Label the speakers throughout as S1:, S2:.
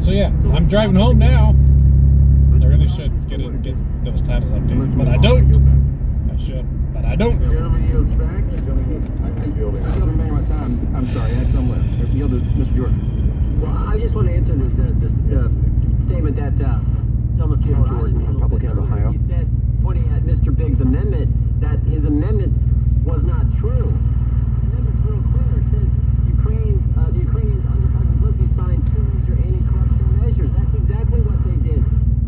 S1: So yeah, I'm driving home now. I really should get those titles updated, but I don't. I should, but I don't.
S2: Gentleman yields back. I yield my time. I'm sorry, I had some left. Yield to Mr. Jordan.
S3: Well, I just want to answer the statement that gentleman Jim Jordan, Republican of Ohio, he said, pointing at Mr. Biggs' amendment, that his amendment was not true. The amendment's real clear. It says the Ukrainians under President Zelensky signed 2 major anti-corruption measures. That's exactly what they did.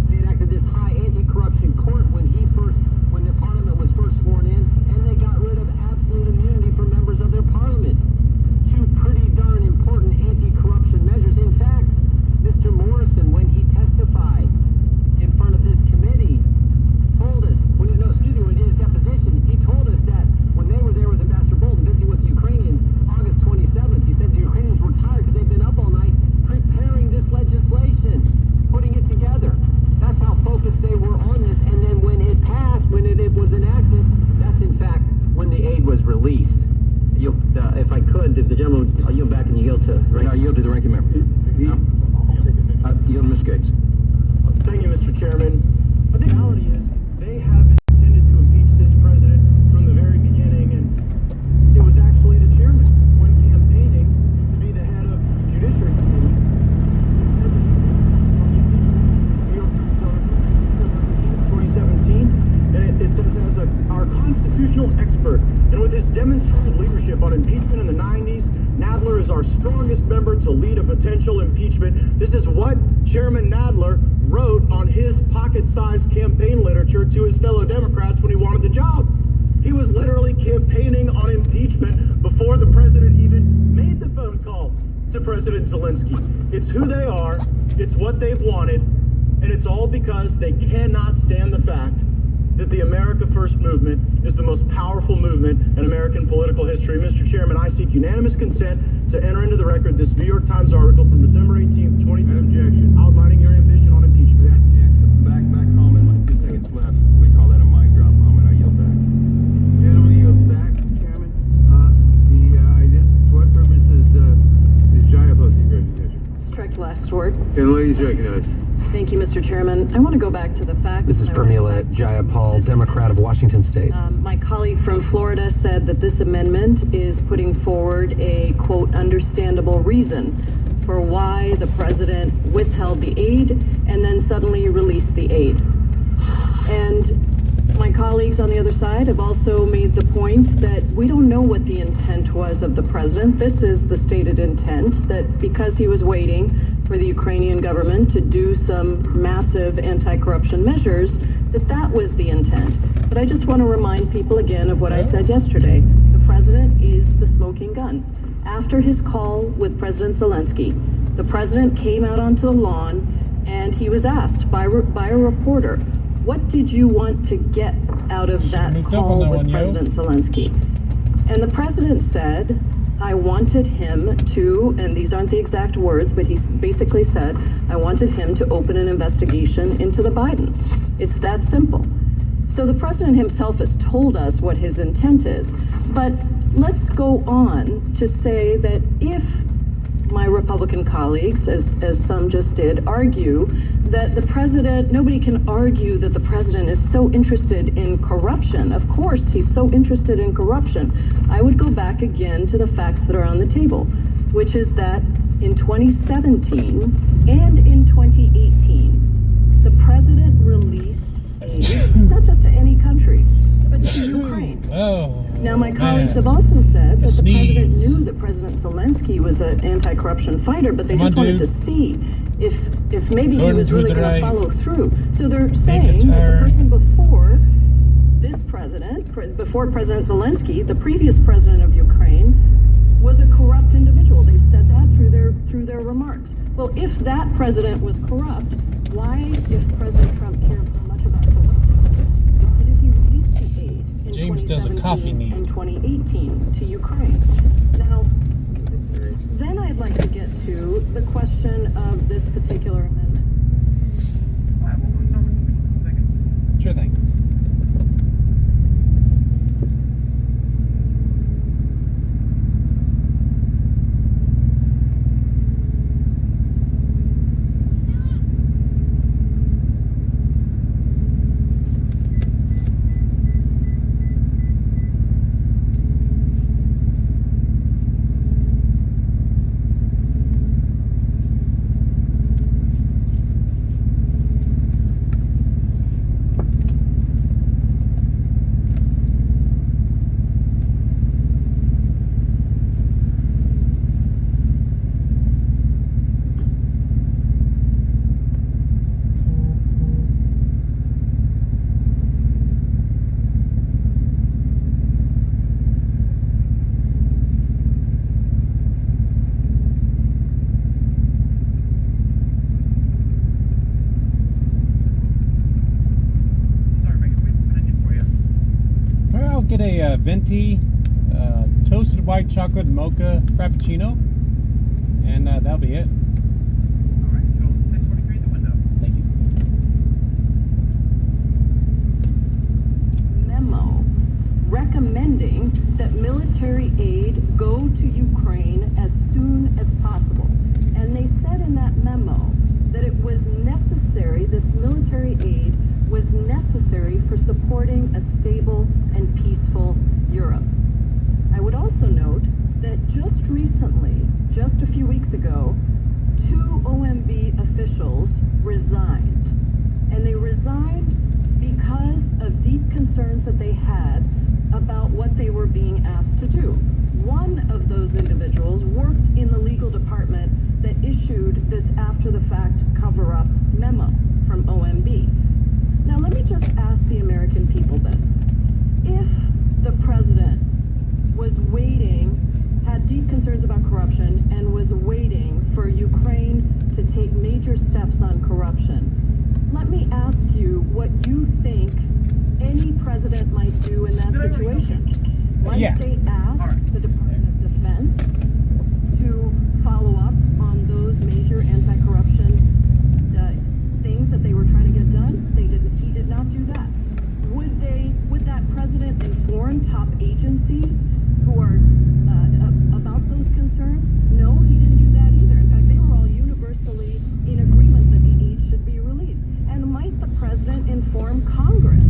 S3: They enacted this high anti-corruption court when the parliament was first sworn in, and they got rid of absolute immunity for members of their parliament. 2 pretty darn important anti-corruption measures. In fact, Mr. Morrison, when he testified in front of this committee, told us, when he did his deposition, he told us that when they were there with Ambassador Bolton busy with the Ukrainians, August 27th, he said the Ukrainians were tired because they've been up all night preparing this legislation, putting it together. That's how focused they were on this. And then when it passed, when it was enacted, that's in fact when the aid was released. If I could, if the gentleman, I'll yield back and you yield to...
S2: Right, I yield to the ranking member. Yield to Mr. Gates.
S4: Thank you, Mr. Chairman. I think the reality is they have intended to impeach this president from the very beginning, and it was actually the chairman when campaigning to be the head of the Judiciary Committee. 2017, and it says as our constitutional expert, and with his demonstrated leadership on impeachment in the 90s, Nadler is our strongest member to lead a potential impeachment. This is what Chairman Nadler wrote on his pocket-sized campaign literature to his fellow Democrats when he wanted the job. He was literally campaigning on impeachment before the president even made the phone call to President Zelensky. It's who they are, it's what they've wanted, and it's all because they cannot stand the fact that the America First movement is the most powerful movement in American political history. Mr. Chairman, I seek unanimous consent to enter into the record this New York Times article from December 18th, 2017, outlining your ambition on impeachment.
S2: Back home in my 2 seconds left. We call that a mic drop moment. I yield back.
S5: Gentleman yields back, Chairman. For what purpose is Jaya posting recognition?
S6: Strike last word.
S5: And ladies recognized.
S6: Thank you, Mr. Chairman. I want to go back to the facts.
S7: This is Pramila Jayapal, Democrat of Washington State.
S6: My colleague from Florida said that this amendment is putting forward a, quote, understandable reason for why the president withheld the aid and then suddenly released the aid. And my colleagues on the other side have also made the point that we don't know what the intent was of the president. This is the stated intent, that because he was waiting for the Ukrainian government to do some massive anti-corruption measures, that was the intent. But I just want to remind people again of what I said yesterday. The president is the smoking gun. After his call with President Zelensky, the president came out onto the lawn and he was asked by a reporter, what did you want to get out of that call with President Zelensky? And the president said, I wanted him to, and these aren't the exact words, but he basically said, I wanted him to open an investigation into the Bidens. It's that simple. So the president himself has told us what his intent is. But let's go on to say that if my Republican colleagues, as some just did, argue that the president, nobody can argue that the president is so interested in corruption. Of course, he's so interested in corruption. I would go back again to the facts that are on the table, which is that in 2017 and in 2018, the president released aid, not just to any country, but to Ukraine.
S1: Oh,
S6: now, my colleagues have also said that the president knew that President Zelensky was an anti-corruption fighter, but they just wanted to see if maybe he was really going to follow through. So they're saying that the person before this president, before President Zelensky, the previous president of Ukraine, was a corrupt individual. They've said that through their remarks. Well, if that president was corrupt, why, if President Trump cared so much about corruption, why did he release the aid in
S1: James does a coffee need.
S6: and 2018 to Ukraine? Now, then I'd like to get to the question of this particular amendment.
S1: Sure thing. get a venti toasted white chocolate mocha frappuccino, and that'll be it.
S8: All right, so 643 at the window.
S1: Thank you.
S6: Memo recommending that military aid go to Ukraine as soon as possible. And they said in that memo that it was necessary, this military aid was necessary for supporting a stable and peaceful Europe. I would also note that just recently, just a few weeks ago, 2 OMB officials resigned. And they resigned because of deep concerns that they had about what they were being asked to do. One of those individuals worked in the legal department that issued this after-the-fact cover-up memo from OMB. Now, let me just ask the American people this. If the president was waiting, had deep concerns about corruption, and was waiting for Ukraine to take major steps on corruption, let me ask you what you think any president might do in that situation. Might they ask the Department of Defense to follow up on those major anti-corruption things that they were trying to get done? They didn't. He did not do that. Would that president inform top agencies who are about those concerns? No, he didn't do that either. In fact, they were all universally in agreement that the aid should be released. And might the president inform Congress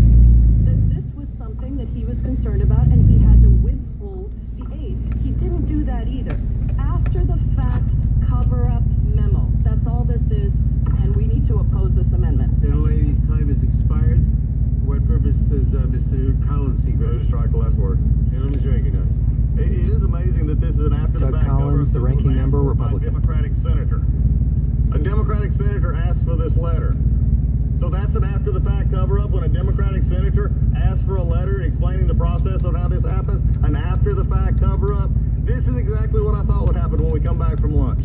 S6: that this was something that he was concerned about and he had to withhold the aid? He didn't do that either. After the fact cover-up memo. That's all this is, and we need to oppose this amendment.
S5: The lady's time has expired. What purpose does Mr. Collins seek?
S2: Better strike the last word.
S5: Gentleman's recognized.
S2: It is amazing that this is an after-the-fact
S7: Doug Collins,
S2: cover-up.
S7: the ranking
S2: This was
S7: member,
S2: asked for by a
S7: Republican.
S2: Democratic senator. A Democratic senator asked for this letter. So that's an after-the-fact cover-up when a Democratic senator asks for a letter explaining the process of how this happens. An after-the-fact cover-up. This is exactly what I thought would happen when we come back from lunch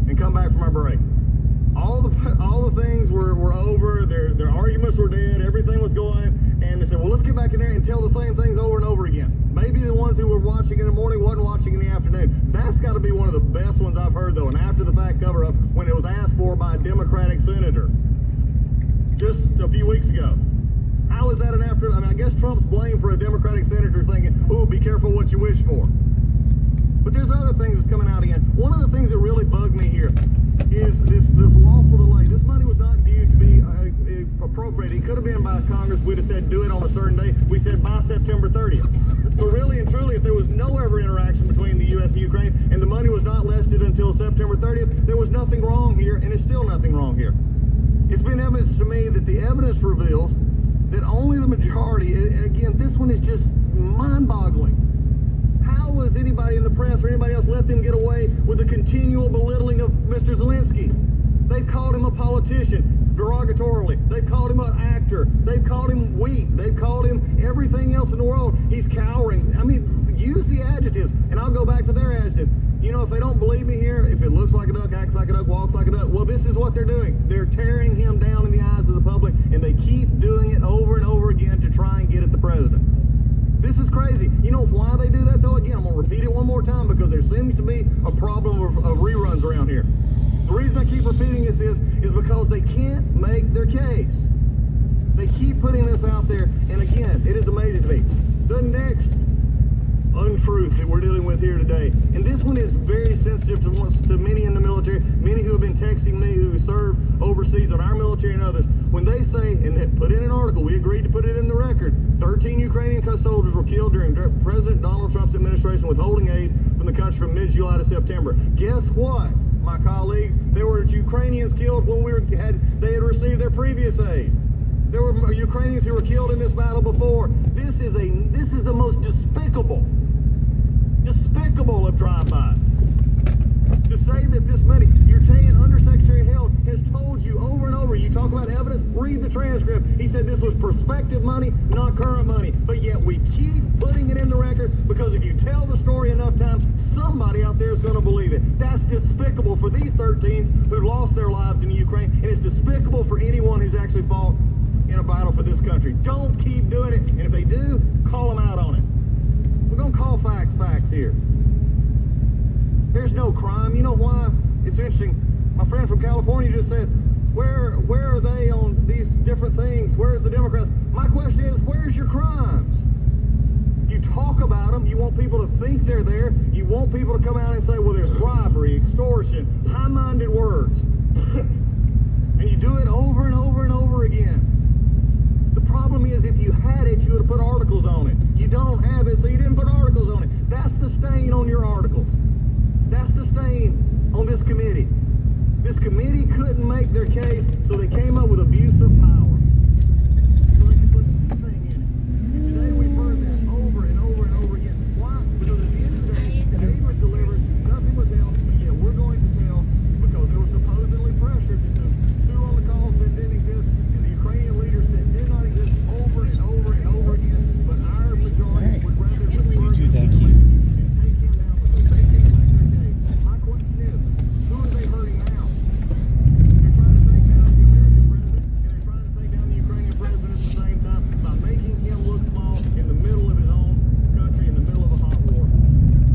S2: and come back from our break. All the things were over. Their arguments were dead. Everything was going. And they said, well, let's get back in there and tell the same things over and over again. Maybe the ones who were watching in the morning wasn't watching in the afternoon. That's got to be one of the best ones I've heard, though, an after-the-fact cover-up when it was asked for by a Democratic senator just a few weeks ago. How is that an after? I mean, I guess Trump's blamed for a Democratic senator thinking, ooh, be careful what you wish for. But there's other things that's coming out again. One of the things that really bugged me here is this lawful delay. This money was not due to be appropriated. It could have been by Congress. We'd have said do it on a certain day. We said by September 30th. So really and truly, if there was no ever interaction between the U.S. and Ukraine and the money was not listed until September 30th, there was nothing wrong here, and it's still nothing wrong here. It's been evidence to me that the evidence reveals that only the majority, again, this one is just mind-boggling. How was anybody in the press or anybody else let them get away with the continual belittling of Mr. Zelensky? They've called him a politician derogatorily. They've called him an actor. They've called him weak. They've called him everything else in the world. He's cowering. I mean, use the adjectives, and I'll go back to their adjective. You know, if they don't believe me here, if it looks like a duck, acts like a duck, walks like a duck, well, this is what they're doing. They're tearing him down in the eyes of the public, and they keep doing it over and over again to try and get at the president. This is crazy. You know why they do that, though? Again, I'm going to repeat it one more time because there seems to be a problem of reruns around here. The reason I keep repeating this is because they can't make their case. They keep putting this out there, and again, it is amazing to me. The next untruth that we're dealing with here today, and this one is very sensitive to many in the military, many who have been texting me who serve overseas on our military and others, when they say, and they put in an article, we agreed to put it in the record, 13 Ukrainian soldiers were killed during President Donald Trump's administration withholding aid from the country from mid-July to September. Guess what, my colleagues? There were Ukrainians killed when they had received their previous aid. There were Ukrainians who were killed in this battle before. This is the most despicable of drive-bys. To say that this money, you're saying Undersecretary Held has told you over and over, you talk about evidence, read the transcript. He said this was prospective money, not current money. But yet we keep putting it in the record because if you tell the story enough times, somebody out there is going to believe it. That's despicable for these 13s who lost their lives in Ukraine, and it's despicable for anyone who's actually fought in a battle for this country. Don't keep doing it, and if they do, call them out on it. We're gonna call facts facts here. There's no crime. You know why? It's interesting. My friend from California just said, where are they on these different things? Where's the Democrats? My question is, where's your crimes? You talk about them. You want people to think they're there. You want people to come out and say, well, there's bribery, extortion, high-minded words. And you do it over and over and over again. The problem is, if you had it, you would have put articles on it. You don't have it, so you didn't put articles on it. That's the stain on your articles. That's the stain on this committee. This committee couldn't make their case, so they came up with abuse of power. So they could put this thing in it. And today we've heard that over and over and over again. Why? Because at the end of the day, aid was delivered, nothing was held, but yet we're going to tell, because there was supposedly pressure that the two on the call said didn't exist, and the Ukrainian leader said did not exist over and over and over again, but our majority would rather
S1: You
S2: refer
S1: too,
S2: to
S1: thank
S2: the
S1: you.
S2: and take him down because they can't make their case. My question is, who are they hurting now? They're trying to take down the American president, and they're trying to take down the Ukrainian president at the same time by making him look small in the middle of his own country, in the middle of a hot war.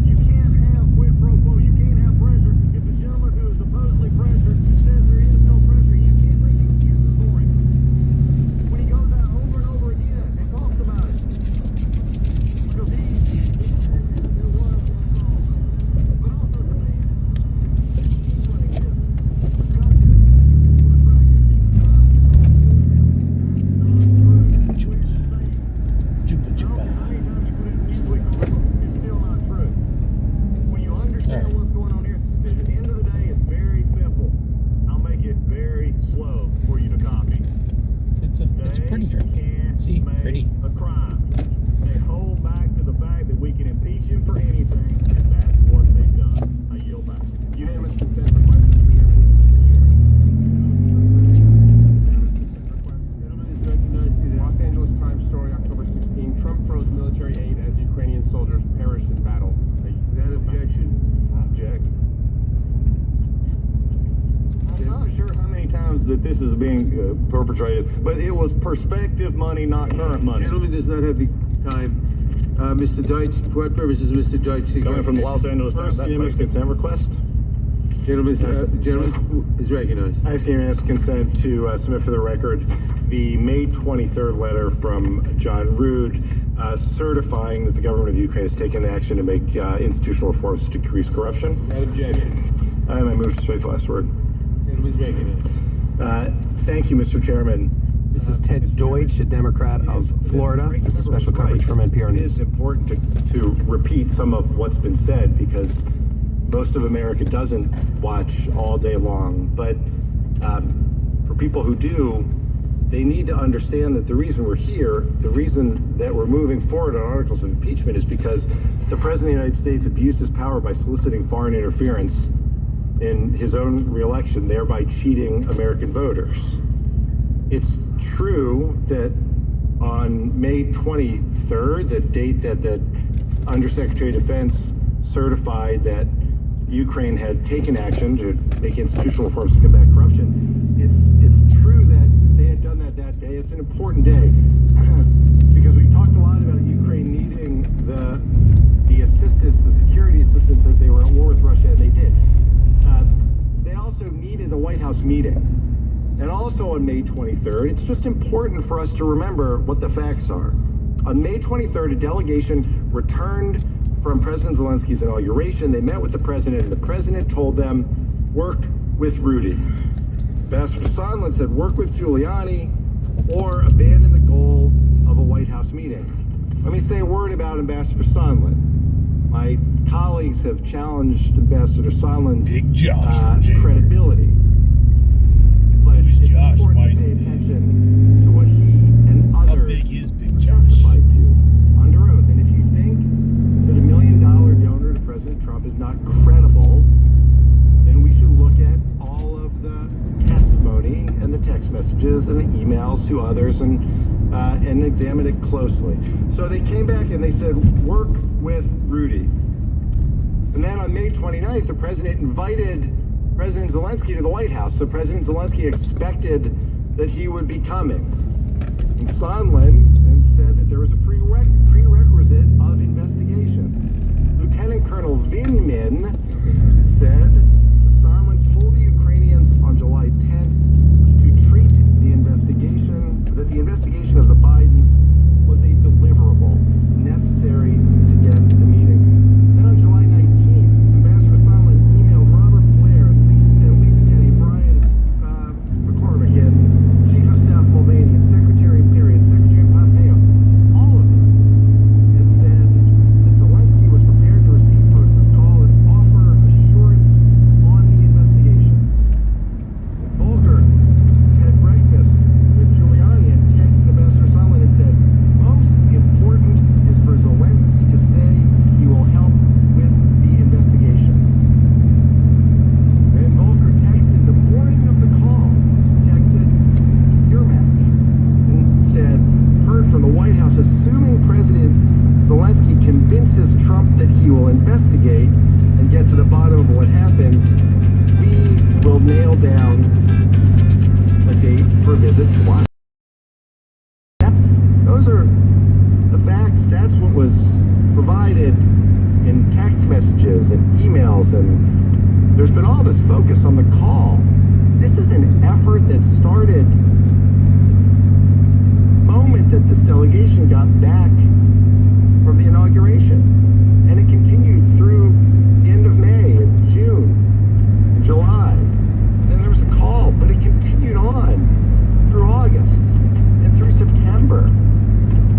S2: You can't have quid pro quo. You can't have pressure. If the gentleman who is supposedly pressured says there is no pressure, you can't make excuses for him. When he goes out over and over again and talks about it. Because he was wrong. But also to me, he's running this discussion.
S1: Chupa chupa.
S2: It's still not true. When you understand
S1: Alright.
S2: what's going on here, at the end of the day, it's very simple. I'll make it very slow for you to copy.
S1: It's a pretty drink.
S2: Can't
S1: See,
S2: make
S1: pretty.
S2: a crime. They hold back to the fact that we can impeach him for anything, and that's what they've done. I yield back.
S9: Unanimous consent request, Mr. Chairman.
S5: Gentleman is recognized for that.
S9: Los Angeles Times story, October 16. Trump froze military aid as Ukrainian soldiers perished in battle.
S5: Without objection.
S2: Object. I'm not sure how many times that this is being perpetrated, but it was prospective money, not current money.
S5: Gentleman does not have the time. Mr. Deutsch, for what purpose is Mr. Deutsch seeking?
S2: Coming from the Los Angeles Times, that makes consent request.
S5: Gentleman is recognized.
S10: I ask unanimous consent to submit for the record the May 23rd letter from John Rood certifying that the government of Ukraine has taken action to make institutional reforms to decrease corruption.
S5: Without objection.
S10: And I move to strike the last word.
S5: Gentleman is recognized.
S10: Thank you, Mr. Chairman.
S7: This is Ted Deutsch, a Democrat of Florida. This is special coverage from NPR
S10: It
S7: News.
S10: is important to repeat some of what's been said because most of America doesn't watch all day long. But for people who do, they need to understand that the reason we're here, the reason that we're moving forward on articles of impeachment is because the President of the United States abused his power by soliciting foreign interference in his own reelection, thereby cheating American voters. It's true that on May 23rd, the date that the Undersecretary of Defense certified that Ukraine had taken action to make institutional reforms to combat corruption, it's true that they had done that day. It's an important day because we've talked a lot about Ukraine needing the assistance, the security assistance as they were at war with Russia, and they did. They also needed the White House meeting. And also on May 23rd, it's just important for us to remember what the facts are. On May 23rd, a delegation returned from President Zelensky's inauguration. They met with the president, and the president told them, work with Rudy. Ambassador Sondland said, work with Giuliani or abandon the goal of a White House meeting. Let me say a word about Ambassador Sondland. My colleagues have challenged Ambassador Sondland's
S1: Big Josh from
S10: credibility. But
S1: Who's
S10: it's
S1: Josh?
S10: important
S1: Why
S10: to
S1: is
S10: pay
S1: he-
S10: attention to what he and
S1: How
S10: others
S1: big is Big Josh?
S10: testified to under oath. And if you think that $1 million donor to President Trump is not credible, then we should look at all of the testimony and the text messages and the emails to others and examine it closely. So they came back and they said, work with Rudy. And then on May 29th, the president invited President Zelensky to the White House. So President Zelensky expected that he would be coming. And Sondland then said that there was a prerequisite of investigation. Colonel Vindman said Sondland told the Ukrainians on July 10th to treat the investigation, that the investigation of the Bidens was a deliverable necessary to get the meeting. Then on July 19th, Ambassador Sondland emailed Robert Blair and Lisa Kennedy, Brian McCormick, and Chief of Staff Mulvaney, and Secretary Perry, and Secretary Pompeo, all of them, and said that Zelensky was prepared to receive Potus's call and offer assurance on the investigation. Volker had breakfast with Giuliani and texted Ambassador Sondland and said, most important is for Zelensky to say he will help with the investigation. Then Volker texted the morning of the call, texted Yermak, and said, heard from the White House, assuming President Zelensky convinces Trump that he will investigate and get to the bottom of what happened, we will nail down a date for a visit to Washington. Those are the facts. That's what was provided in text messages and emails, and there's been all this focus on the call. This is an effort that started the moment that this delegation got back from the inauguration, and it continued through the end of May and June and July. Then there was a call, but it continued on through August and through September.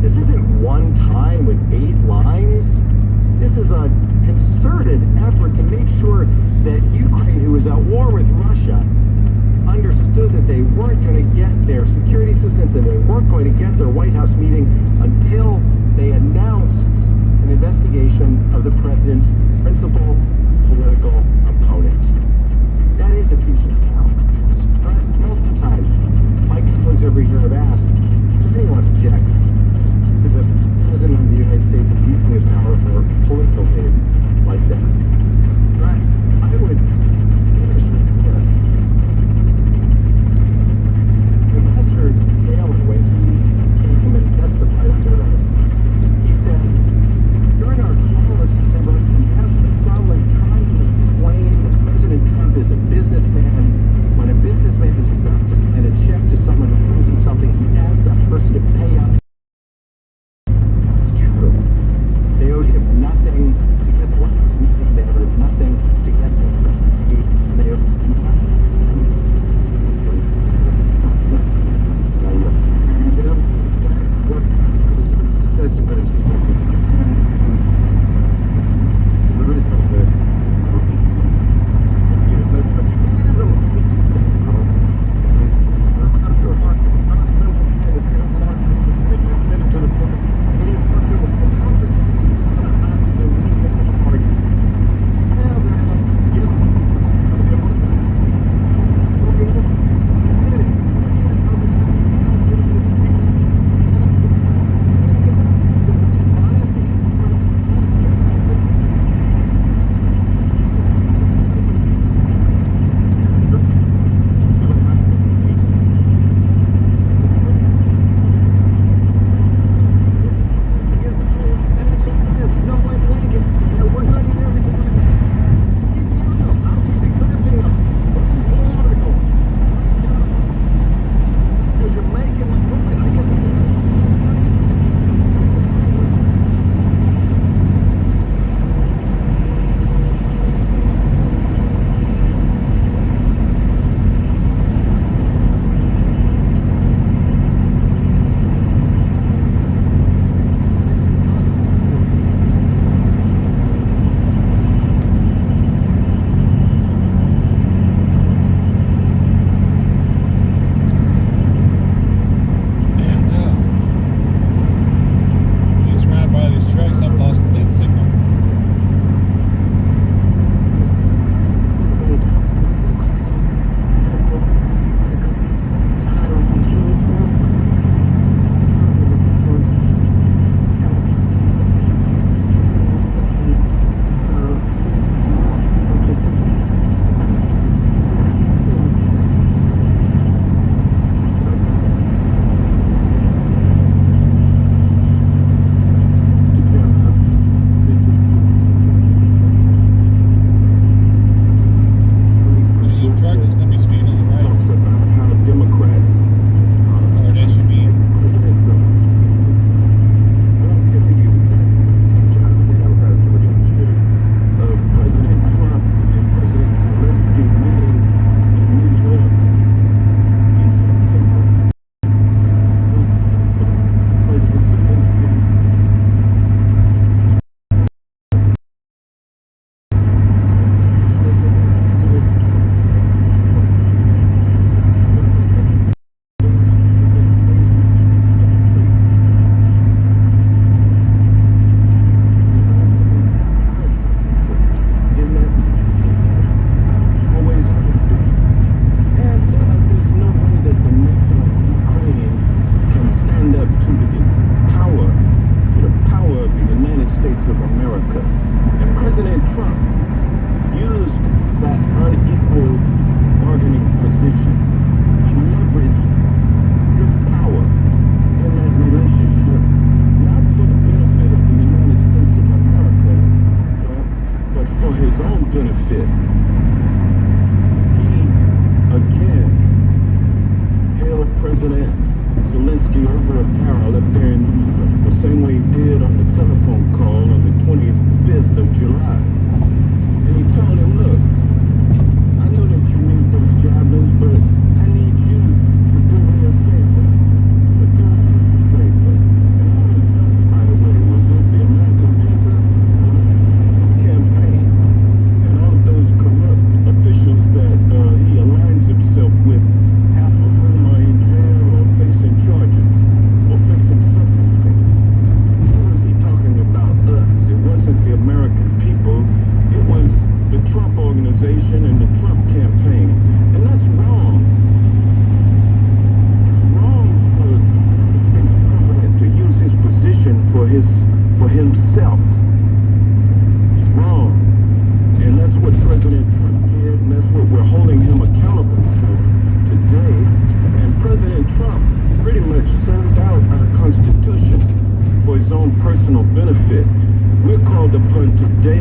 S10: This isn't one time with 8 lines. This is a concerted effort to make sure that Ukraine, who is at war with Russia, understood that they weren't going to get their security assistance and they weren't going to get their White House meeting until they announced an investigation of the president's principal political opponent. That is a piece of count. Multiple times, my colleagues over here have asked, if anyone objects to the President of the United States abusing his power for political gain like that. Right. I would Ambassador Taylor, when he came and testified under oath, he said, during our call in September, Ambassador Sondland tried to explain that President Trump is a businessman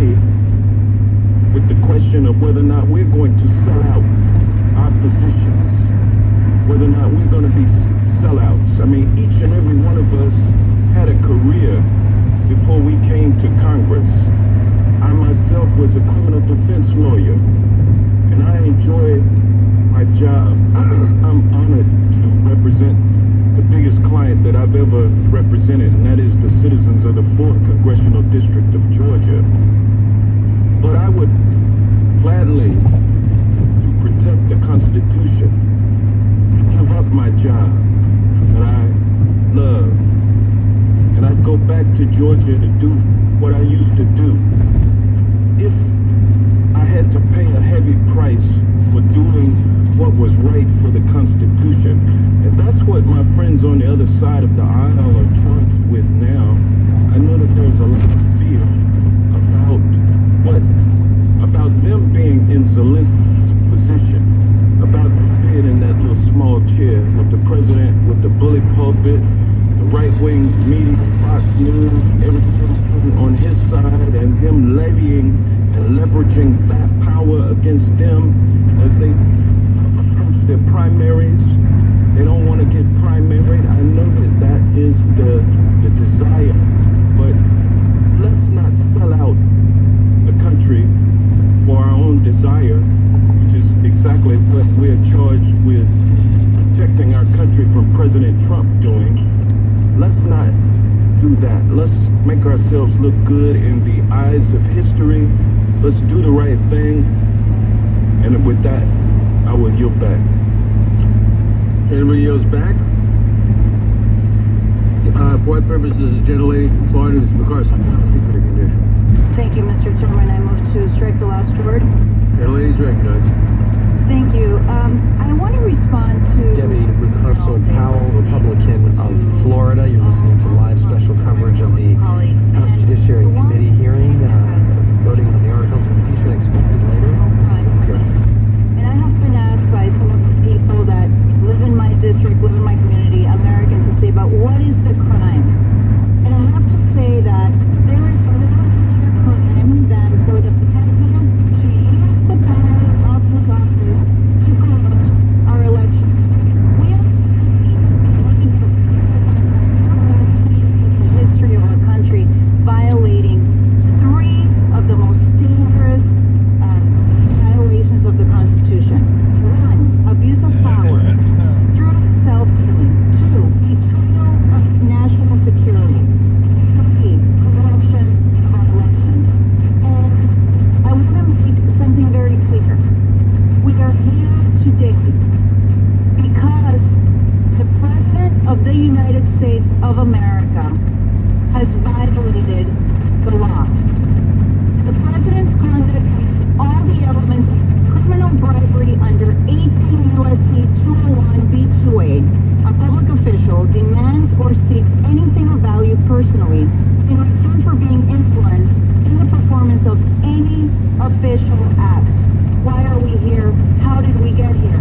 S5: today with the question of whether or not we're going to sell out our positions, whether or not we're going to be sellouts. I mean, each and every one of us had a career before we came to Congress. I myself was a criminal defense lawyer, and I enjoy my job. I'm honored to represent the biggest client that I've ever represented, and that is the citizens of the 4th Congressional District of Georgia. But I would gladly, to protect the Constitution, give up my job that I love, and I'd go back to Georgia to do what I used to do. If I had to pay a heavy price for doing what was right for the Constitution, and that's what my friends on the other side of the aisle are charged with now. I know that there's a lot of fear about them being in Zelensky's position, about them being in that little small chair with the president, with the bully pulpit, the right-wing media, Fox News, everything on his side, and him levying and leveraging that power against them as they approach their primaries. They don't want to get primaried. I know that that is the desire, but let's not sell out the country for our own desire, which is exactly what we're charged with protecting our country from President Trump doing. Let's not do that. Let's make ourselves look good in the eyes of history. Let's do the right thing. And with that, I will yield back.
S11: Anyone yields back? For what purpose does the gentlelady from Florida, Ms. McCarthy, speak for the condition?
S6: Thank you, Mr. Chairman. I move to strike the last word.
S11: Gentlelady is recognized.
S6: Thank you. I want to respond to
S7: Debbie Russell Powell, Republican of Florida. You're listening to live special coverage of the House Judiciary Committee hearing, voting on the articles of impeachment expected later.
S6: And I have been asked by some of the people that live in my district, live in my community, Americans, that say about what is the crime? And I have to say that there is no bigger crime than for the president to use the power of his office to corrupt our elections. We have seen the history of our country violating 3 of the most dangerous violations of the Constitution. 1, abuse of power through self-dealing. 2, betrayal of national security. 3, corruption of our elections. And I want to make something very clear. We are here today because the President of the United States of America has violated the law. The President's conduct meets all the elements of criminal bribery under 18 U.S.C. 201b2a. A public official demands or seeks anything of value personally in return for being influenced in the performance of any official act. Why are we here? How did we get here?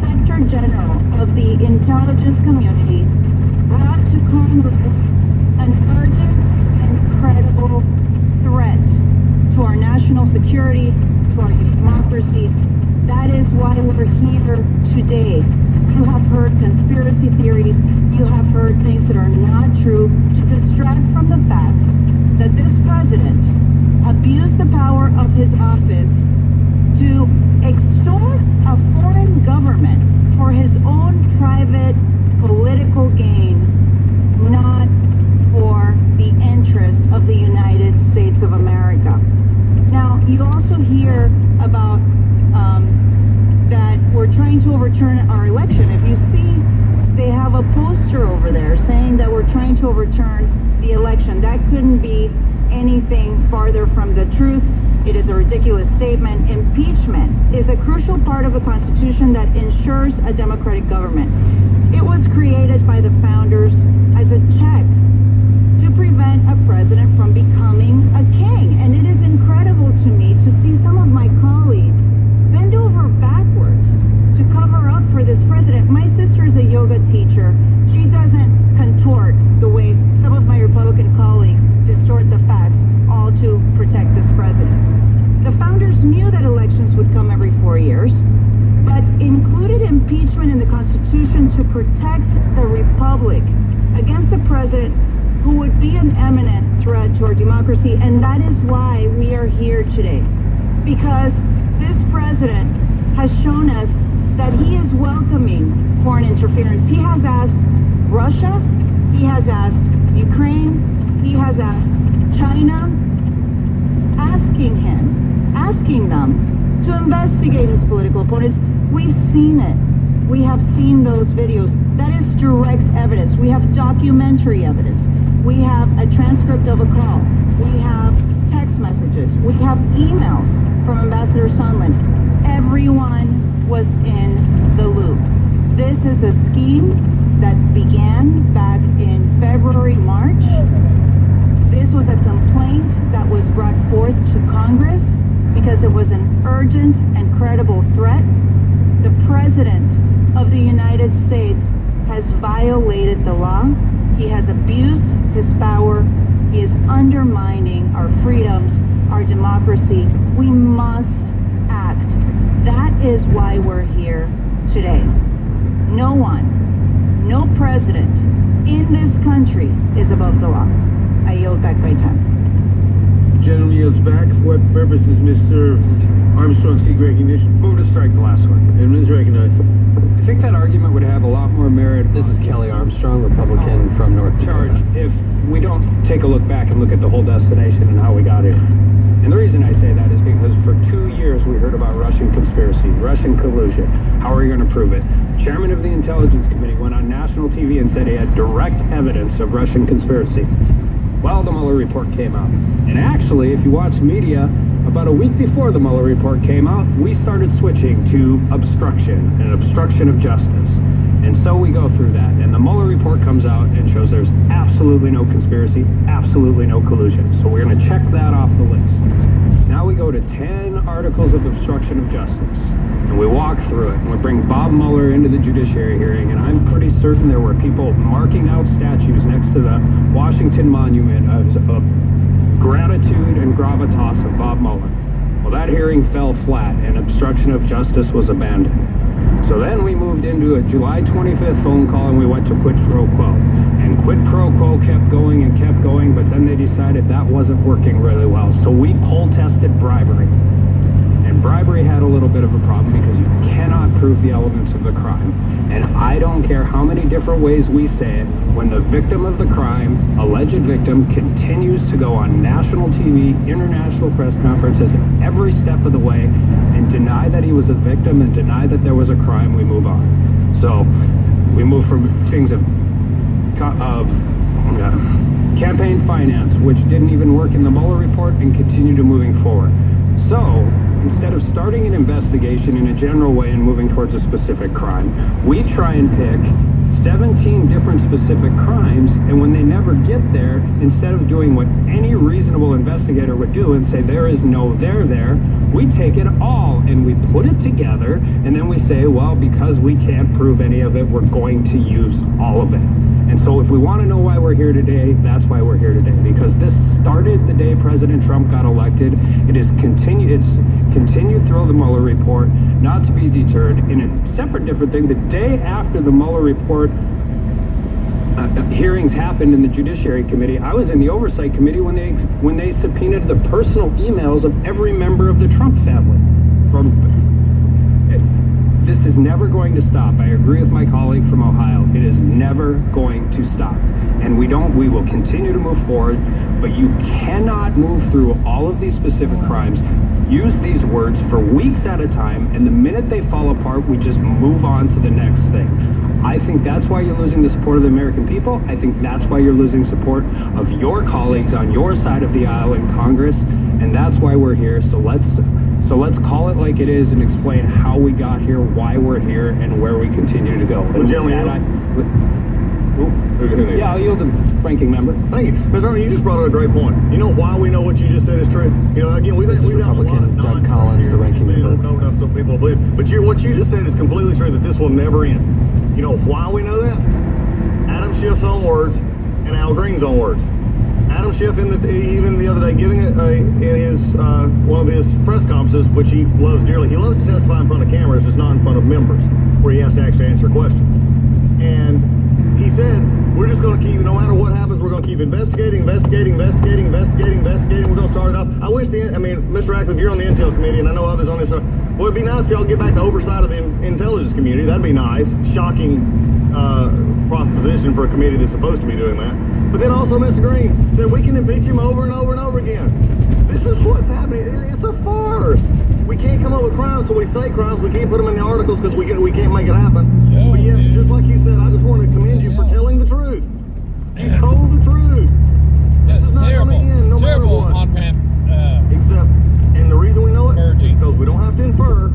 S6: The Inspector General of the intelligence community brought to Congress an urgent and credible threat to our national security, to our democracy. That is why we're here today. You have heard conspiracy theories. You have heard things that are not true to distract from the fact that this president abused the power of his office to extort a foreign government for his own private political gain, not for the interest of the United States of America. Now, you also hear about that we're trying to overturn our election. If you see, they have a poster over there saying that we're trying to overturn the election. That couldn't be anything farther from the truth. It is a ridiculous statement. Impeachment is a crucial part of the Constitution that ensures a democratic government. It was created by the founders as a check to prevent a president from becoming a king. And it is incredible to me to see some of my colleagues bend over backwards to cover up for this president. My sister is a yoga teacher. She doesn't contort the way some of my Republican colleagues distort the facts, all to protect the
S12: Democrats knew that elections would come every 4 years, but included impeachment in the Constitution to protect the Republic against a president who would be an imminent threat to our democracy. And that is why we are here today. Because this president has shown us that he is welcoming foreign interference. He has asked Russia, he has asked Ukraine, he has asked China, asking them to investigate his political opponents. We've seen it. We have seen those videos. That is direct evidence. We have documentary evidence. We have a transcript of a call. We have text messages. We have emails from Ambassador Sondland. Everyone was in the loop. This is a scheme that began back in February, March. This was a complaint that was brought forth to Congress because it was an urgent and credible threat. The President of the United States has violated the law. He has abused his power. He is undermining our freedoms, our democracy. We must act. That is why we're here today. No one, no president in this country is above the law. I yield back my time.
S11: Gentleman yields back. For what purpose does Mr. Armstrong seek recognition?
S9: Move to strike the last one.
S11: Gentleman is recognized.
S9: I think that argument would have a lot more merit.
S7: This is Kelly Armstrong, Republican from North Dakota.
S9: Charge if we don't take a look back and look at the whole destination and how we got here. And the reason I say that is because for 2 years we heard about Russian conspiracy, Russian collusion. How are you going to prove it? The chairman of the Intelligence Committee went on national TV and said he had direct evidence of Russian conspiracy. Well, the Mueller report came out. And actually, if you watch media, about a week before the Mueller report came out, we started switching to obstruction and obstruction of justice. And so we go through that. And the Mueller report comes out and shows there's absolutely no conspiracy, absolutely no collusion. So we're going to check that off the list. Now we go to 10 articles of obstruction of justice. And we walk through it. And we bring Bob Mueller into the judiciary hearing. And I'm pretty certain there were people marking out statues next to the Washington Monument of gratitude and gravitas of Bob Mueller. Well, that hearing fell flat and obstruction of justice was abandoned. So then we moved into a July 25th phone call and we went to quid pro quo. And quid pro quo kept going, but then they decided that wasn't working really well. So we poll tested bribery. And bribery had a little bit of a problem because you cannot prove the elements of the crime. And I don't care how many different ways we say it, when the victim of the crime, alleged victim, continues to go on national TV, international press conferences every step of the way and deny that he was a victim and deny that there was a crime, we move on. So we move from things of campaign finance, which didn't even work in the Mueller report, and continue to moving forward. So instead of starting an investigation in a general way and moving towards a specific crime, we try and pick 17 different specific crimes, and when they never get there, instead of doing what any reasonable investigator would do and say there is no there, we take it all and we put it together, and then we say, well, because we can't prove any of it, we're going to use all of it. And so if we want to know why we're here today, that's why we're here today, because this started the day President Trump got elected. It's continued through the Mueller report, not to be deterred. In a separate different thing, the day after the Mueller report hearings happened in the Judiciary Committee, I was in the Oversight Committee when they subpoenaed the personal emails of every member of the Trump family. This is never going to stop. I agree with my colleague from Ohio. It is never going to stop. And we will continue to move forward, but you cannot move through all of these specific crimes, use these words for weeks at a time, and the minute they fall apart, we just move on to the next thing. I think that's why you're losing the support of the American people. I think that's why you're losing support of your colleagues on your side of the aisle in Congress, and that's why we're here. So let's call it like it is and explain how we got here, why we're here, and where we continue to go.
S2: Well,
S9: I'll yield to ranking member.
S2: Thank you. Mr. Arnold, you just brought up a great point. You know why we know what you just said is true? You know, again, we've got a lot of
S7: Doug Collins, the ranking member.
S2: Don't know enough some people believe. But what you just said is completely true, that this will never end. You know why we know that? Adam Schiff's own words and Al Green's own words. Adam Schiff, even the other day, giving it in his one of his press conferences, which he loves dearly. He loves to testify in front of cameras, just not in front of members, where he has to actually answer questions. And he said, we're just going to keep, no matter what happens, we're going to keep investigating. We're going to start it up. I wish Mr. Ratcliffe, you're on the Intel committee, and I know others on this. Well, it'd be nice if y'all get back to oversight of the intelligence community. That'd be nice. Shocking proposition for a committee that's supposed to be doing that. But then also, Mr. Green said we can impeach him over and over and over again. This is what's happening. It's a farce. We can't come up with crimes, so we say crimes. We can't put them in the articles because we can't make it happen. But yet, just like you said, I just want to commend you for telling the truth. You told the truth. This is not
S1: terrible.
S2: going to end no matter what. Except, and the reason we know it is because we don't have to infer.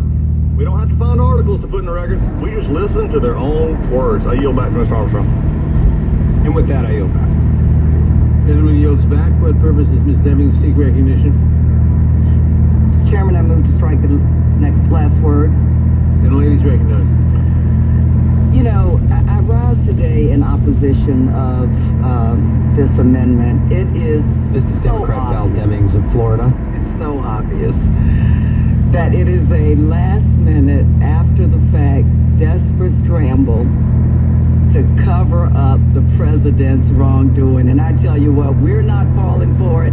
S2: We don't have to find articles to put in the record. We just listen to their own words. I yield back to Mr. Armstrong.
S9: And with that, I yield back.
S11: Gentleman yields back. For what purpose is Ms. Deming seek recognition?
S13: Mr. Chairman, I move to strike the last word.
S11: And ladies recognized.
S13: You know, I rise today in opposition of this amendment. It is
S7: This is Democrat Val Demings of Florida.
S13: It's so obvious that it is a last-minute, after-the-fact, desperate scramble to cover up the president's wrongdoing. And I tell you what, we're not falling for it.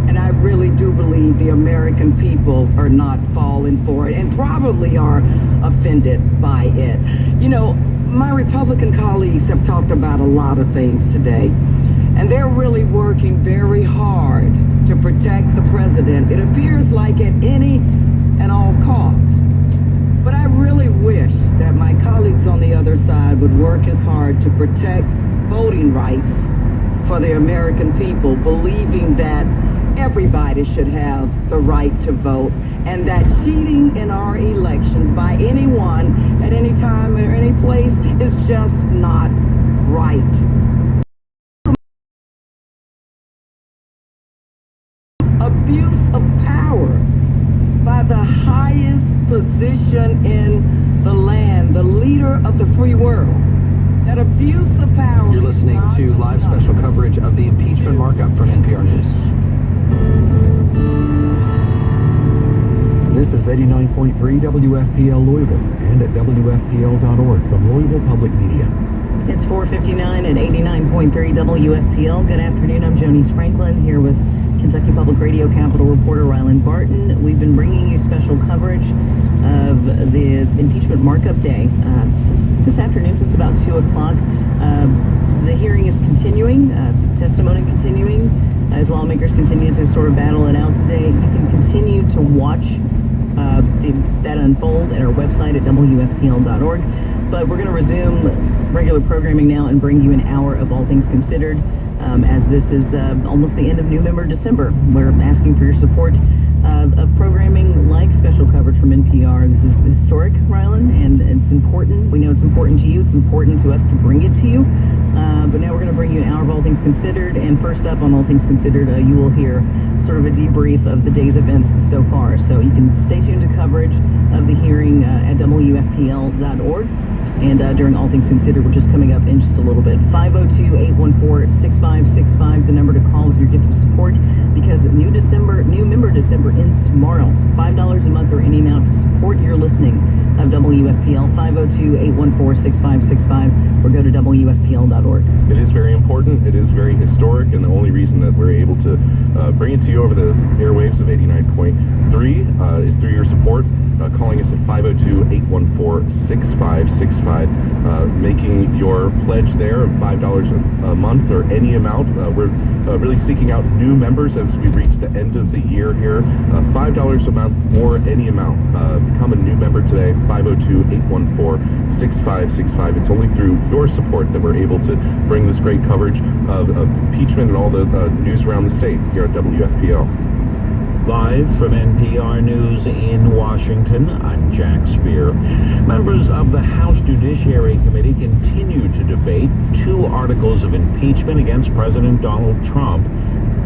S13: And I really do believe the American people are not falling for it and probably are offended by it. You know, my Republican colleagues have talked about a lot of things today, and they're really working very hard to protect the president. It appears like at any and all costs. But I really wish that my colleagues on the other side would work as hard to protect voting rights for the American people, believing that everybody should have the right to vote, and that cheating in our elections by anyone at any time or any place is just not right. Abuse of power by the highest position in the land, the leader of the free world. That abuse of power.
S7: You're listening to live special coverage of the impeachment markup from NPR News. This is 89.3 WFPL Louisville and at WFPL.org from Louisville Public Media.
S14: It's 4:59 at 89.3 WFPL. Good afternoon. I'm Jonice Franklin here with Kentucky Public Radio Capitol reporter Rylan Barton. We've been bringing you special coverage of the impeachment markup day since this afternoon, since about 2 o'clock. The hearing is continuing, testimony continuing, as lawmakers continue to sort of battle it out today. You can continue to watch that unfold at our website at WFPL.org. But we're going to resume regular programming now and bring you an hour of All Things Considered, as this is almost the end of New Member December. We're asking for your support of programming like special coverage from NPR. This is historic, Rylan, and it's important. We know it's important to you. It's important to us to bring it to you. But now we're going to bring you an hour of All Things Considered. And first up on All Things Considered, you will hear sort of a debrief of the day's events so far. So you can stay tuned to coverage of the hearing at WFPL.org. And during All Things Considered, which is coming up in just a little bit. 502-814-6565, the number to call with your gift of support, because New Member December ends tomorrow. So $5 a month or any amount to support your listening of WFPL. 502-814-6565, or go to WFPL.org.
S15: It is very important. It is very historic, and the only reason that we're able to bring it to you over the airwaves of 89.3 is through your support. Calling us at 502-814-6565, making your pledge there of $5 a month or any amount. We're really seeking out new members as we reach the end of the year here. $5 a month or any amount. Become a new member today, 502-814-6565. It's only through your support that we're able to bring this great coverage of impeachment and all the news around the state here at WFPL.
S16: Live from NPR News in Washington, I'm Jack Spear. Members of the House Judiciary Committee continue to debate 2 articles of impeachment against President Donald Trump.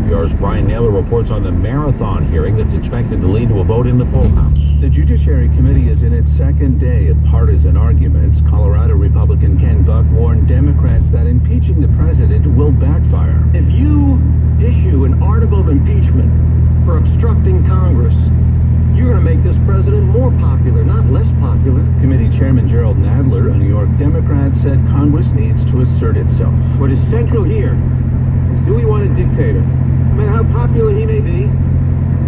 S16: NPR's Brian Naylor reports on the marathon hearing that's expected to lead to a vote in the full House.
S7: The Judiciary Committee is in its second day of partisan arguments. Colorado Republican Ken Buck warned Democrats that impeaching the president will backfire.
S4: If you issue an article of impeachment for obstructing Congress, you're going to make this president more popular, not less popular.
S7: Committee Chairman Gerald Nadler, a New York Democrat, said Congress needs to assert itself.
S4: What is central here is, do we want a dictator? No matter how popular he may be,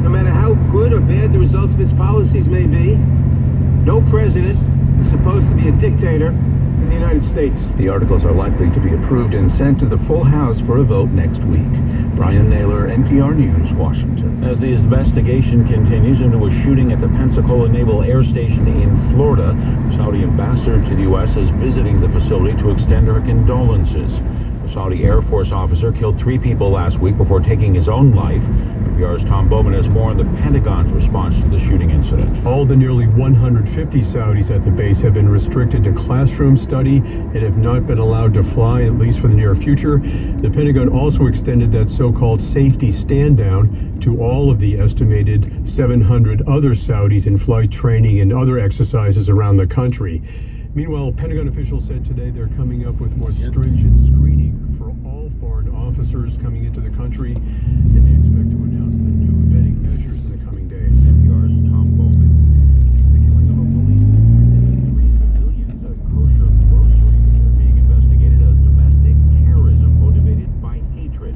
S4: no matter how good or bad the results of his policies may be, no president is supposed to be a dictator in the United States.
S7: The articles are likely to be approved and sent to the full House for a vote next week. Brian Naylor, NPR News, Washington.
S16: As the investigation continues into a shooting at the Pensacola Naval Air Station in Florida, the Saudi ambassador to the U.S. is visiting the facility to extend her condolences. The Saudi Air Force officer killed 3 people last week before taking his own life. NPR's Tom Bowman has more on the Pentagon's response to the shooting incident.
S17: All the nearly 150 Saudis at the base have been restricted to classroom study and have not been allowed to fly, at least for the near future. The Pentagon also extended that so-called safety stand-down to all of the estimated 700 other Saudis in flight training and other exercises around the country. Meanwhile, Pentagon officials said today they're coming up with more stringent screening for all foreign officers coming into the country, and they expect to announce the new vetting measures in the coming days.
S16: NPR's Tom Bowman. The killing of a police detective and 3 civilians at a kosher grocery are being investigated as domestic terrorism motivated by hatred.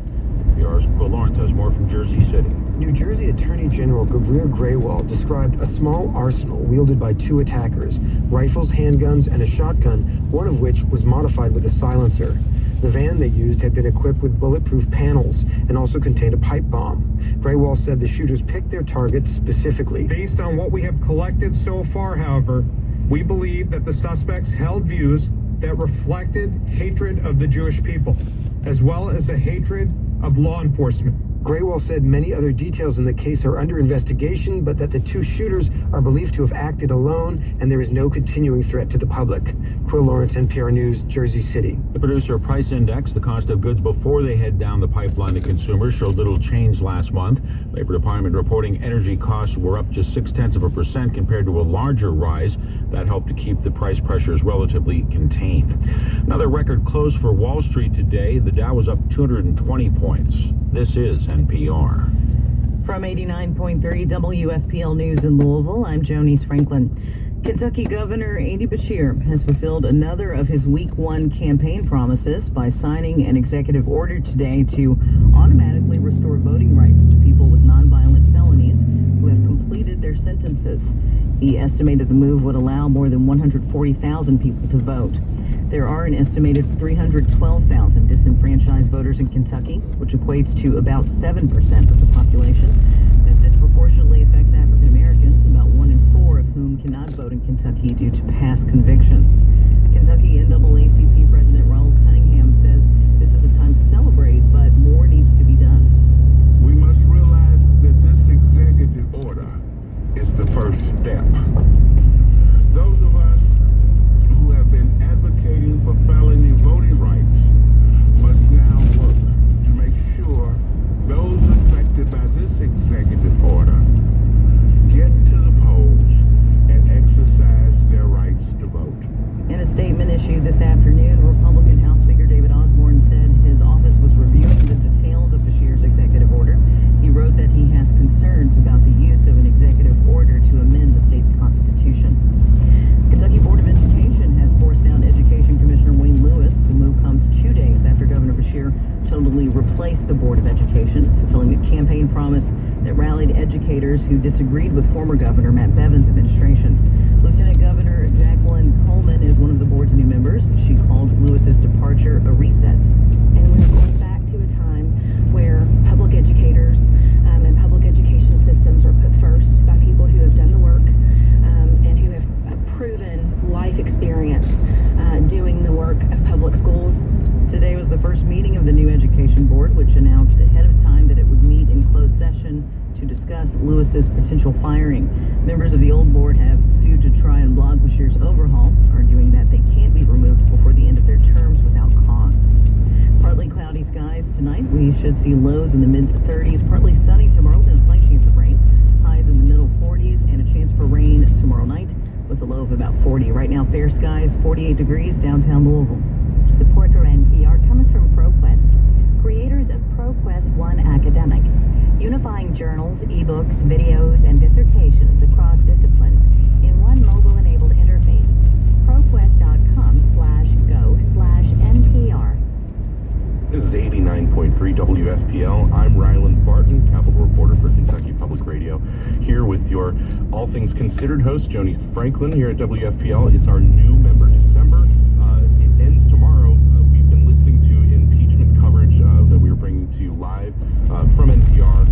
S16: NPR's Quill Lawrence has more from Jersey City.
S18: New Jersey Attorney General Gabriel Graywall described a small arsenal wielded by 2 attackers, rifles, handguns, and a shotgun, one of which was modified with a silencer. The van they used had been equipped with bulletproof panels and also contained a pipe bomb. Graywall said the shooters picked their targets specifically.
S19: Based on what we have collected so far, however, we believe that the suspects held views that reflected hatred of the Jewish people, as well as a hatred of law enforcement.
S18: Graywall said many other details in the case are under investigation, but that the 2 shooters are believed to have acted alone and there is no continuing threat to the public. Quill Lawrence, NPR News, Jersey City.
S16: The producer price index, the cost of goods before they head down the pipeline to consumers, showed little change last month. Labor Department reporting energy costs were up just 0.6% compared to a larger rise. That helped to keep the price pressures relatively contained. Another record close for Wall Street today. The Dow was up 220 points. This is NPR.
S14: From 89.3 WFPL News in Louisville, I'm Jonice Franklin. Kentucky Governor Andy Beshear has fulfilled another of his Week 1 campaign promises by signing an executive order today to automatically restore voting rights to people with nonviolent felonies who have completed their sentences. He estimated the move would allow more than 140,000 people to vote. There are an estimated 312,000 disenfranchised voters in Kentucky, which equates to about 7% of the population. This disproportionately affects African Americans, about 1 in 4 of whom cannot vote in Kentucky due to past convictions. Kentucky NAACP President Raul Cunningham says this is a time to celebrate, but more needs to be done.
S5: We must realize that this executive order is the first step. Those of us who have been advocating for felony voting rights must now work to make sure those affected by this executive order get to the polls and exercise their rights to vote.
S14: In a statement issued this afternoon, Republican House Speaker David Osborne said his office was reviewing the details of Beshear's executive order. He wrote that he has concerns about the use of an executive order to amend the state's constitution. Kentucky Board of Education has forced out Education Commissioner Wayne Lewis. The move comes 2 days after Governor Beshear totally replaced the Board of Education, fulfilling a campaign promise that rallied educators who disagreed with former Governor Matt Bevin's administration. Lieutenant Governor Jacqueline Coleman is one of the board's new members. She called Lewis's departure a reset.
S20: And we're going back to a time where public educators and public education systems are put first by people who have done the work and who have proven life experience doing the work of public schools.
S14: Today was the first meeting of the new education board, which announced ahead of time that it would meet in closed session to discuss Lewis's potential firing. Members of the old board have sued to try and block Beshear's overhaul, arguing that they can't be removed before the end of their terms without cause. Partly cloudy skies tonight. We Should see lows in the mid-30s. Partly sunny tomorrow with a slight chance of rain. Highs in the middle 40s and a chance for rain tomorrow night with a low of about 40. Right now, fair skies, 48 degrees downtown Louisville.
S21: Support for NPR comes from ProQuest, creators of ProQuest One Academic, unifying journals, ebooks, videos, and dissertations across disciplines in one mobile-enabled interface. ProQuest.com/go/NPR.
S15: This is 89.3 WFPL. I'm Ryland Barton, Capitol reporter for Kentucky Public Radio, here with your All Things Considered host, Joni Franklin, here at WFPL. It's our new member December. It ends tomorrow. We've been listening to impeachment coverage that we are bringing to you live from NPR,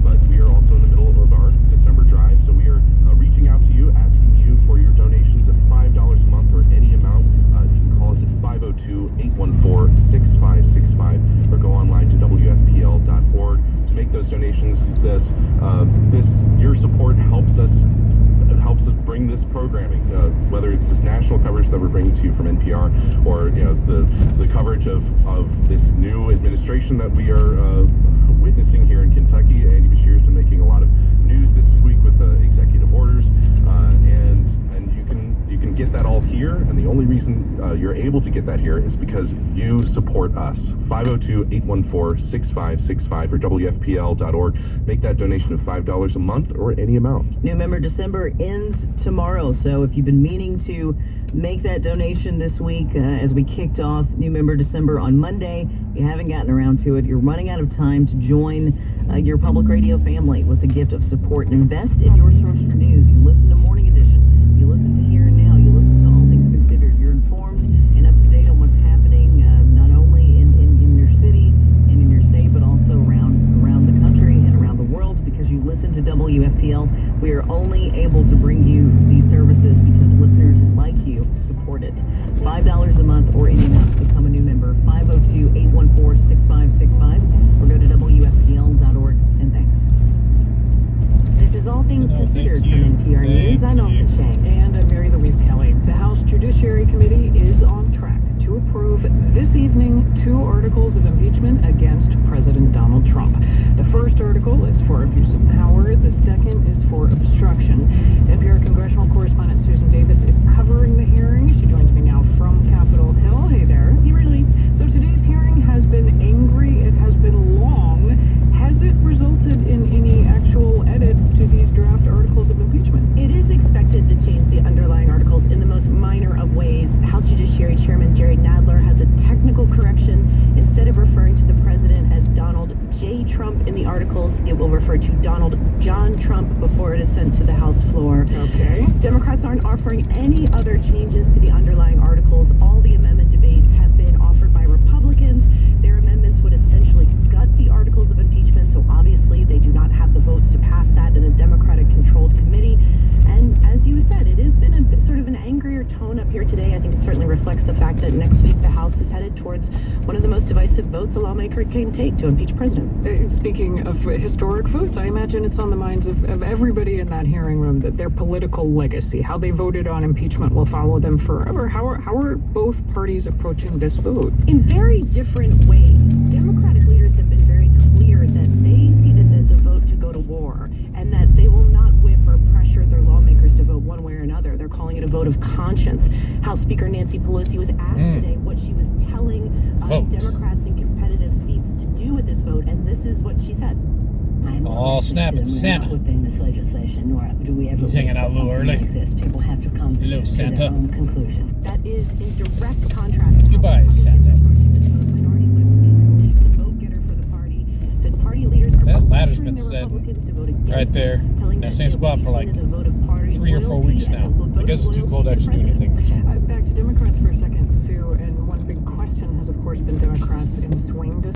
S15: but we are also in the middle of our December drive, so we are reaching out to you, asking you for your donations of $5 a month or any amount. You can call us at 502-814-6565 or go online to WFPL.org to make those donations. Your support helps us bring this programming, whether it's this national coverage that we're bringing to you from NPR, or the coverage of this new administration that we are witnessing here in Kentucky. Andy Beshear has been making a lot of news this week with executive orders, and you can get that all here, and the only reason you're able to get that here is because you support us. 502-814-6565 or WFPL.org. Make that donation of $5 a month or any amount.
S14: New member December ends tomorrow, so if you've been meaning to make that donation this week, as we kicked off New member December on Monday, you haven't gotten around to it, you're running out of time to join your public radio family with the gift of support and invest in your source for news. You listen to Morning Edition, you listen to Here and Now, you listen to All Things Considered. You're informed and up to date on what's happening, not only in your city and in your state, but also around the country and around the world, because you listen to WFPL. We are only able to bring you these services because listeners like you support it. $5 a month or any amount to become a new member. 502-814-6565 or go to WFPL.org. And thanks.
S21: This is All Things Considered from NPR News. I'm Elsa Chang.
S22: And I'm Mary Louise Kelly. The House Judiciary Committee is on track to approve this evening 2 articles of impeachment against President Donald Trump. The first article is for abuse of power. The second is for obstruction. NPR congressional correspondent Susan Davis is covering the hearing. She joins me now from Capitol Hill. Hey there.
S21: Hey, Louise.
S22: So today's hearing has been angry. It has been long. Has it resulted in any actual edits to these draft articles of impeachment?
S21: It is expected to change the underlying articles in the most minor of ways. House Judiciary Chairman Jerry Nadler has a technical correction. Instead of referring to the president as Donald J. Trump in the articles, it will refer to Donald John Trump before it is sent to the House floor.
S22: Okay.
S21: Democrats aren't offering any other changes to the underlying articles. All the amendment debates have been offered by Republicans. Their amendments would essentially gut the articles of impeachment, so obviously they do not have the votes to pass that in a Democratic-controlled committee. And as you said, it has been a sort of an angrier tone up here today. I think it certainly reflects the fact that next week the House is headed towards one of the most divisive votes a lawmaker can take to impeach president.
S22: Speaking of historic votes, I imagine it's on the minds of everybody in that hearing room that their political legacy, how they voted on impeachment, will follow them forever. How are both parties approaching this vote?
S21: In very different ways. Democratic leaders have been very clear that they see this as a vote to go to war, and that they will not whip or pressure their lawmakers to vote one way or another. They're calling it a vote of conscience. House Speaker Nancy Pelosi was asked today what she was telling Democrats in competitive seats to do with this vote, and this is what she said.
S1: Oh, snap, it's Santa.
S23: This legislation, nor do we ever
S1: He's hanging out a little early.
S23: like this. People have to come
S1: Hello,
S23: to
S1: Santa.
S23: their own conclusions.
S21: That is in direct contrast to
S1: Goodbye, Santa.
S21: Minority Whip Steve Scalise, the vote-getter for the party, said party leaders are
S1: That ladder's
S21: pressuring
S1: been
S21: the
S1: set
S21: Republicans to vote against
S1: right there.
S21: it, telling
S1: That
S21: them
S1: same
S21: it
S1: spot
S21: will
S1: for
S21: be
S1: like
S21: seen as a vote of party
S1: 3 or 4
S21: loyalty
S1: weeks
S21: and
S1: now.
S21: a vote
S1: I guess it's too
S21: loyalty
S1: cold to
S21: the
S1: actually do
S21: president.
S1: anything.
S22: Back to Democrats for a second, Sue, and one big question has, of course, been Democrats in swing